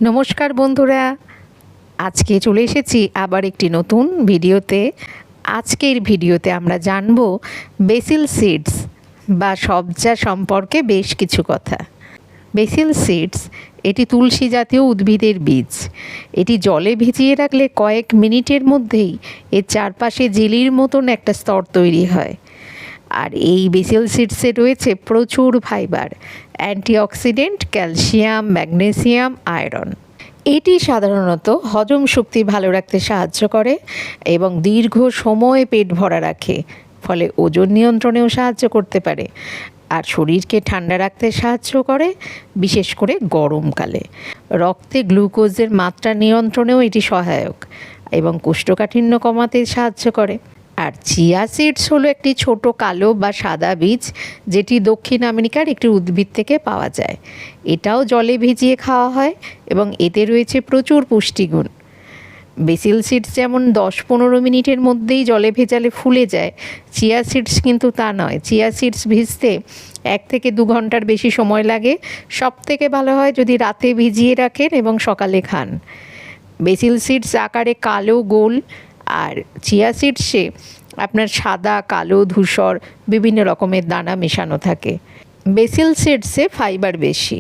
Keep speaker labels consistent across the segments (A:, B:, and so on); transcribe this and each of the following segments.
A: নমস্কার বন্ধুরা, আজকে চলে এসেছি আবার একটি নতুন ভিডিওতে। আজকের ভিডিওতে আমরা জানব বেসিল সিডস বা সবজা সম্পর্কে বেশ কিছু কথা। বেসিল সিডস এটি তুলসী জাতীয় উদ্ভিদের বীজ। এটি জলে ভিজিয়ে রাখলে কয়েক মিনিটের মধ্যেই এর চারপাশে জেলির মতন একটা স্তর তৈরি হয়। আর এই বেসিল সিডসে রয়েছে প্রচুর fibre, antioxidant, calcium, magnesium, iron. এটি সাধারণত হজম শক্তি ভালো রাখতে সাহায্য করে এবং দীর্ঘ সময় পেট ভরা রাখে, ফলে ওজন নিয়ন্ত্রণেও সাহায্য করতে পারে। আর শরীরকে ঠান্ডা রাখতে সাহায্য করে, বিশেষ করে গরমকালে। রক্তে গ্লুকোজের মাত্রা নিয়ন্ত্রণেও এটি সহায়ক এবং কোষ্ঠকাঠিন্য কমাতে সাহায্য করে। আর চিয়া সিডস হলো একটি ছোট কালো বা সাদা বীজ, যেটি দক্ষিণ আমেরিকার একটি উদ্ভিদ থেকে পাওয়া যায়। এটাও জলে ভিজিয়ে খাওয়া হয় এবং এতে রয়েছে প্রচুর পুষ্টিগুণ। বেসিল সিডস যেমন 10-15 মিনিটের মধ্যেই জলে ভেজালে ফুলে যায়, চিয়া সিডস কিন্তু তা নয়। চিয়া সিডস ভিজতে 1 থেকে 2 ঘন্টার বেশি সময় লাগে। সবথেকে ভালো হয় যদি রাতে ভিজিয়ে রাখেন এবং সকালে খান। বেসিল সিডস আকারে কালো গোল, আর চিয়া সিডসে আপনার সাদা, কালো, ধূসর বিভিন্ন রকমের দানা মেশানো থাকে। বেসিল সিডসে ফাইবার বেশি,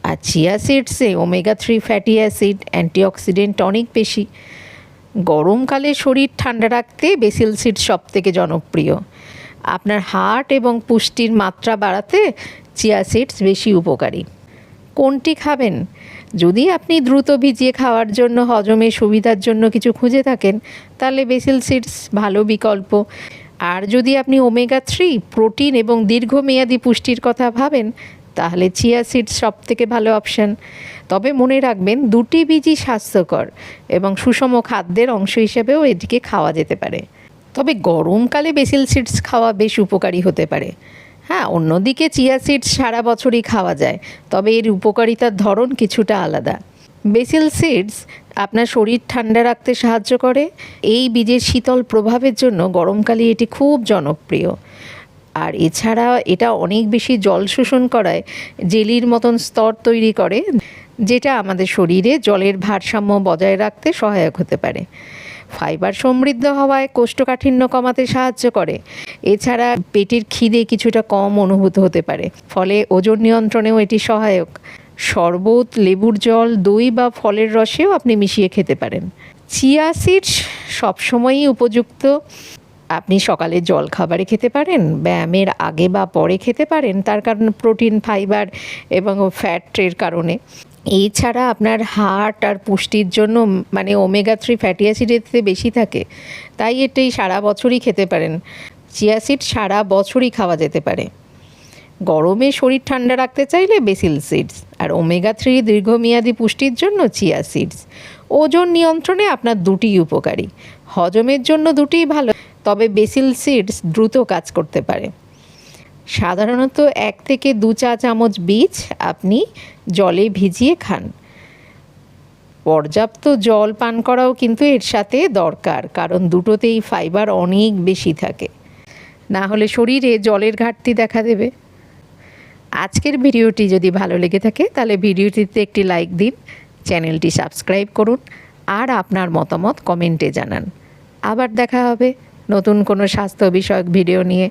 A: আর চিয়া সিডসে ওমেগা 3 ফ্যাটি অ্যাসিড, অ্যান্টিঅক্সিডেন্ট অনেক বেশি। গরমকালে শরীর ঠান্ডা রাখতে বেসিল সিডস সবথেকে জনপ্রিয়। আপনার হার্ট এবং পুষ্টির মাত্রা বাড়াতে চিয়া সিডস বেশি উপকারী। কোনটি খাবেন? যদি আপনি দ্রুত ভিজিয়ে খাওয়ার জন্য, হজমের সুবিধার জন্য কিছু খুঁজে থাকেন, তাহলে বেসিল সিডস ভালো বিকল্প। আর যদি আপনি ওমেগা 3, প্রোটিন এবং দীর্ঘমেয়াদী পুষ্টির কথা ভাবেন, তাহলে চিয়া সিডস সবথেকে ভালো অপশান। তবে মনে রাখবেন, দুটি বীজই স্বাস্থ্যকর এবং সুষম খাদ্যের অংশ হিসেবেও এটিকে খাওয়া যেতে পারে। তবে গরমকালে বেসিল সিডস খাওয়া বেশ উপকারী হতে পারে। হ্যাঁ, অন্যদিকে চিয়া সিডস সারা বছরই খাওয়া যায়, তবে এর উপকারিতার ধরন কিছুটা আলাদা। বেসিল সিডস আপনার শরীর ঠান্ডা রাখতে সাহায্য করে। এই বীজের শীতল প্রভাবের জন্য গরমকালে এটি খুব জনপ্রিয়। আর এছাড়া এটা অনেক বেশি জল শোষণ করায় জেলির মতন স্তর তৈরি করে, যেটা আমাদের শরীরে জলের ভারসাম্য বজায় রাখতে সহায়ক হতে পারে। ফাইবার সমৃদ্ধ হওয়ায় কোষ্ঠকাঠিন্য কমাতে সাহায্য করে। এছাড়া পেটের খিদে কিছুটা কম অনুভূত হতে পারে, ফলে ওজন নিয়ন্ত্রণেও এটি সহায়ক। শরবত, লেবুর জল, দই বা ফলের রসেও আপনি মিশিয়ে খেতে পারেন। চিয়া সিডস সবসময়ই উপযুক্ত। আপনি সকালে জল খাবারে খেতে পারেন, ব্যায়ামের আগে বা পরে খেতে পারেন, তার কারণ প্রোটিন, ফাইবার এবং ফ্যাটের কারণে। এছাড়া আপনার হার্ট আর পুষ্টির জন্য মানে ওমেগা 3 ফ্যাটি অ্যাসিড এতে বেশি থাকে, তাই এটাই সারা বছরই খেতে পারেন। চিয়া সিড সারা বছরই খাওয়া যেতে পারে। গরমে শরীর ঠান্ডা রাখতে চাইলে বেসিল সিডস, আর ওমেগা 3 দীর্ঘমেয়াদী পুষ্টির জন্য চিয়া সিডস। ওজন নিয়ন্ত্রণে আপনার দুটিই উপকারী। হজমের জন্য দুটিই ভালো, তবে বেসিল সিডস দ্রুত কাজ করতে পারে। সাধারণত 1 থেকে 2 চা চামচ বীজ আপনি জলে ভিজিয়ে খান। পর্যাপ্ত জল পান করাও কিন্তু এর সাথে দরকার, কারণ দুটোতেই ফাইবার অনেক বেশি থাকে, না হলে শরীরে জলের ঘাটতি দেখা দেবে। আজকের ভিডিওটি যদি ভালো লেগে থাকে, তাহলে ভিডিওটিতে একটি লাইক দিন, চ্যানেলটি সাবস্ক্রাইব করুন, আর আপনার মতামত কমেন্টে জানান। আবার দেখা হবে নতুন কোনো স্বাস্থ্য বিষয়ক ভিডিও নিয়ে।